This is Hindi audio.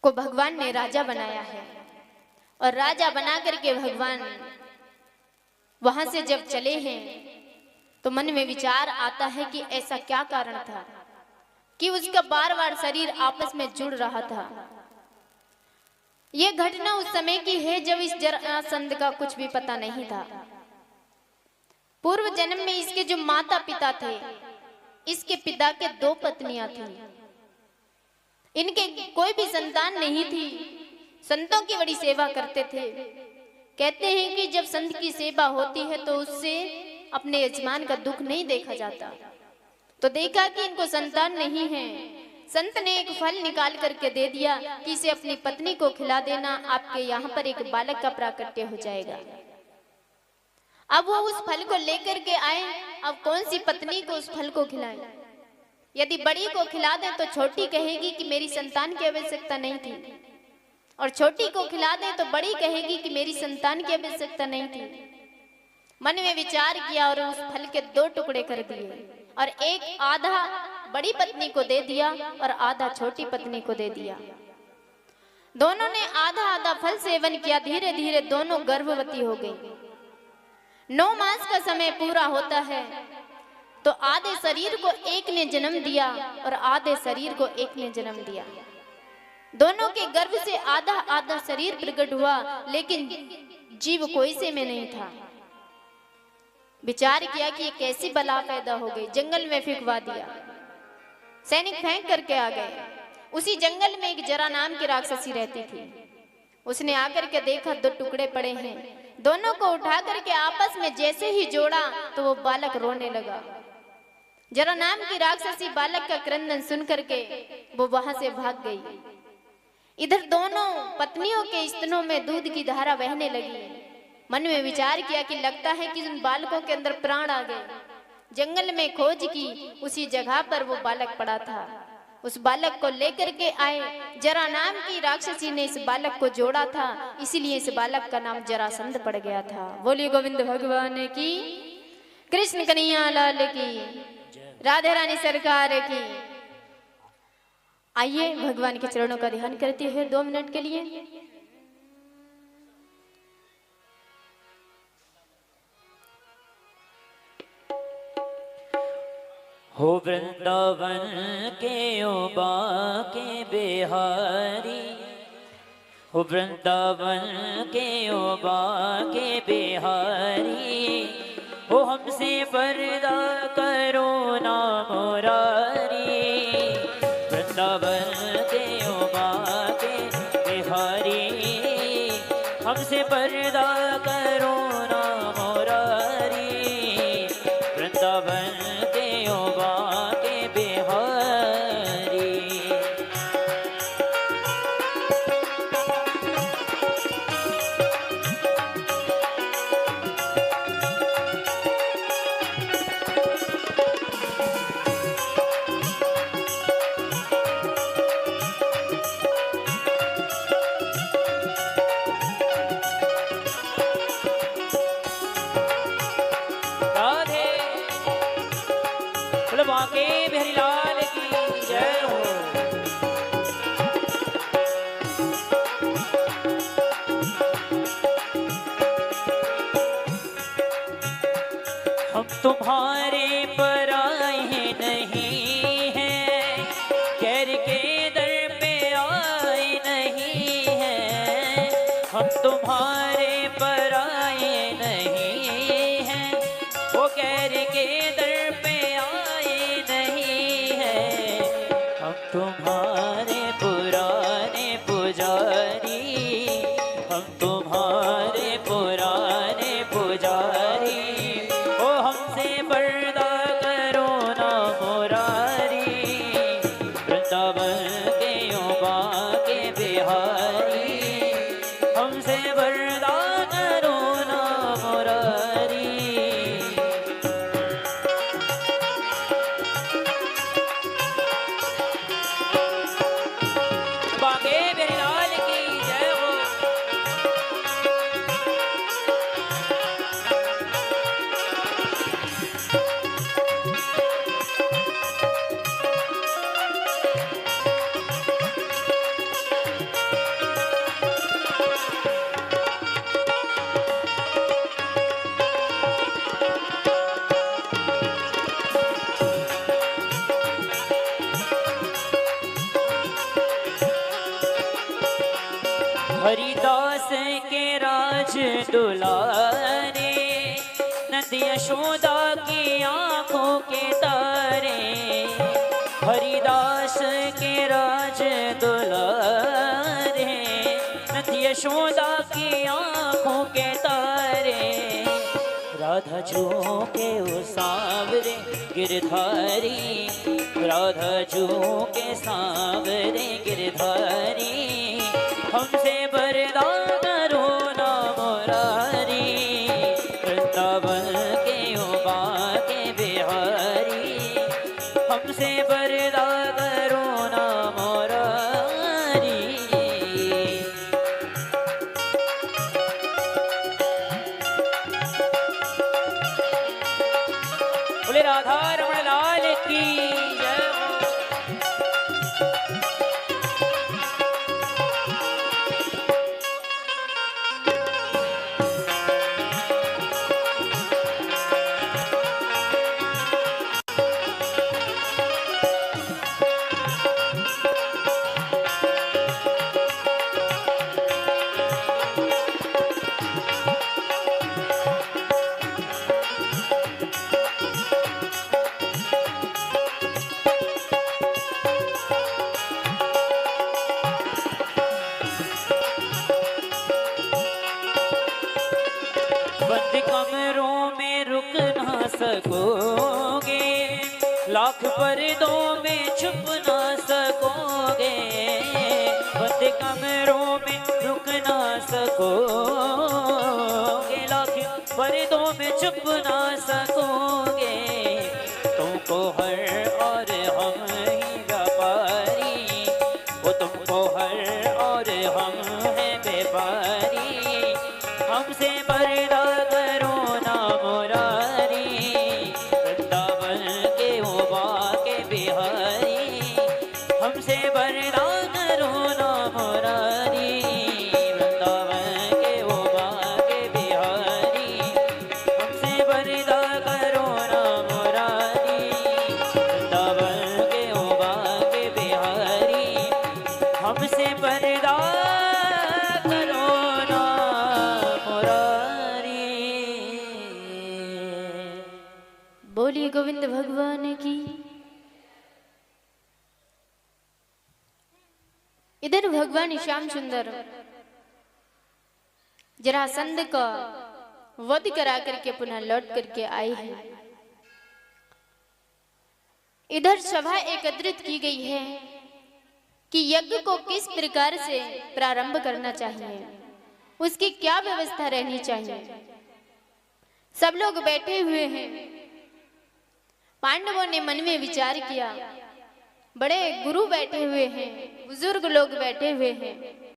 को भगवान ने राजा बनाया है और राजा बना करके भगवान वहां से जब चले हैं तो मन में विचार आता है कि ऐसा क्या कारण था कि उसका बार बार शरीर आपस में जुड़ रहा था। यह घटना उस समय की है जब इस जरासंध का कुछ भी पता नहीं था। पूर्व जन्म में इसके जो माता पिता थे, इसके पिता के 2 पत्नियां थी, इनके कोई भी संतान नहीं थी। संतों की बड़ी सेवा करते थे। कहते हैं कि जब संत की सेवा होती है तो उससे अपने यजमान का दुख नहीं देखा जाता। तो देखा कि इनको संतान नहीं है। संत ने एक फल निकाल करके दे दिया कि इसे अपनी पत्नी को खिला देना, आपके यहाँ पर एक बालक का प्राकट्य हो जाएगा। अब वो उस फल को लेकर के आए। अब कौन सी पत्नी को उस फल को खिलाए? यदि बड़ी को खिला दें तो छोटी कहेगी कि मेरी संतान की आवश्यकता नहीं थी, और छोटी को खिला दें तो बड़ी कहेगी कि मेरी संतान की आवश्यकता नहीं थी। मन में विचार किया और उस फल के 2 टुकड़े कर दिए और एक आधा बड़ी पत्नी को दे दिया और आधा छोटी पत्नी को दे दिया। दोनों ने आधा आधा फल सेवन किया। धीरे धीरे दोनों गर्भवती हो गई। 9 मास का समय पूरा होता है तो आधे शरीर को एक ने जन्म दिया और आधे शरीर को एक ने जन्म दिया। दोनों के गर्भ से आधा आधा शरीर प्रकट हुआ, लेकिन जीव कोई से में नहीं था। विचार किया कि ये कैसी बला पैदा हो गई। जंगल में फेंकवा दिया। सैनिक फेंक करके आ गए। उसी जंगल में एक जरा नाम की राक्षसी रहती थी। उसने आकर के देखा 2 टुकड़े पड़े हैं। दोनों को उठा करके आपस में जैसे ही जोड़ा तो वो बालक रोने लगा। जरा नाम की राक्षसी बालक का क्रंदन सुन करके वो वहां से भाग गई। इधर दोनों पत्नियों के स्तनों में दूध की धारा बहने लगी। मन में विचार किया कि लगता है कि उन बालकों के अंदर प्राण आ गए। जंगल में खोज की, उसी जगह पर वो बालक पड़ा था। उस बालक को लेकर के आए। जरा नाम की राक्षसी ने इस बालक को जोड़ा था, इसीलिए इस बालक का नाम जरासंध पड़ गया था। बोलिए गोविंद भगवान की, कृष्ण कन्हैया लाल की, राधे रानी सरकार की। आइए भगवान के चरणों का ध्यान करते हुए 2 मिनट के लिए हो वृंदावन के ओबा के बिहारी, हो वृंदावन के ओबा के बिहारी, हो हमसे पर्दा करो ना मुरारी। वृंदावन के ओबा के बिहारी, हमसे पर्दा करो ना मुरारी। वृंदावन बांके बिहारी लाल की जय हो। हम तुम्हारे पराए नहीं हैं, कैर के दर पे आए नहीं हैं। हम तुम्हारे पराए नहीं हैं, वो कैर के दर तुम्हारे पुराने पुजारी, हम तुम्हारे पुराने पुजारी। ओ हमसे पर्दा करो ना मुरारी। वृंदावन के ओबा के बिहारी, हमसे पर्दा करो ना मुरारी। हरिदास के राज दुलारे, नंद यशोदा की आंखों के तारे। हरिदास के राज दुलारे, नंद यशोदा की आंखों के तारे। राधा झूके ओ सांवरे गिरधारी, राधा झूके सांवरे गिरधारी। हमसे बरदा करो ना मुरारी, वृंदावन के उबा के बिहारी। हमसे बरदा करो ना मुरारी। बोले राधा रमण लाल की जय हो। बंद कमरों में रुक ना सकोगे, लाख पर्दों में छुप ना सकोगे। बंद कमरों में रुक ना सकोगे, लाख पर्दों में छुप ना सकोगे। तुमको हर और हम ही व्यापारी, वो तुमको हर और हम हैं व्यापारी। हमसे पर्दा करो ना मुरारी, वृंदावन के उबा के बिहारी। हमसे पर्दा करो ना मुरारी, वृंदावन के उबा के बिहारी। हमसे पर्दा करो ना मुरारी, वृंदावन के उबा के बिहारी। हमसे पर्दा करो ना मुरारी। बोलिए गोविंद भगवान की। इधर भगवान श्याम सुंदर जरासंध का वध करा करके पुनः लौट करके आए हैं। इधर सभा एकत्रित की गई है कि यज्ञ को किस प्रकार से प्रारंभ करना चाहिए, उसकी क्या व्यवस्था रहनी चाहिए। सब लोग बैठे हुए हैं। पांडवों ने मन में विचार किया, बड़े गुरु बैठे हुए हैं, बुजुर्ग लोग बैठे हुए हैं,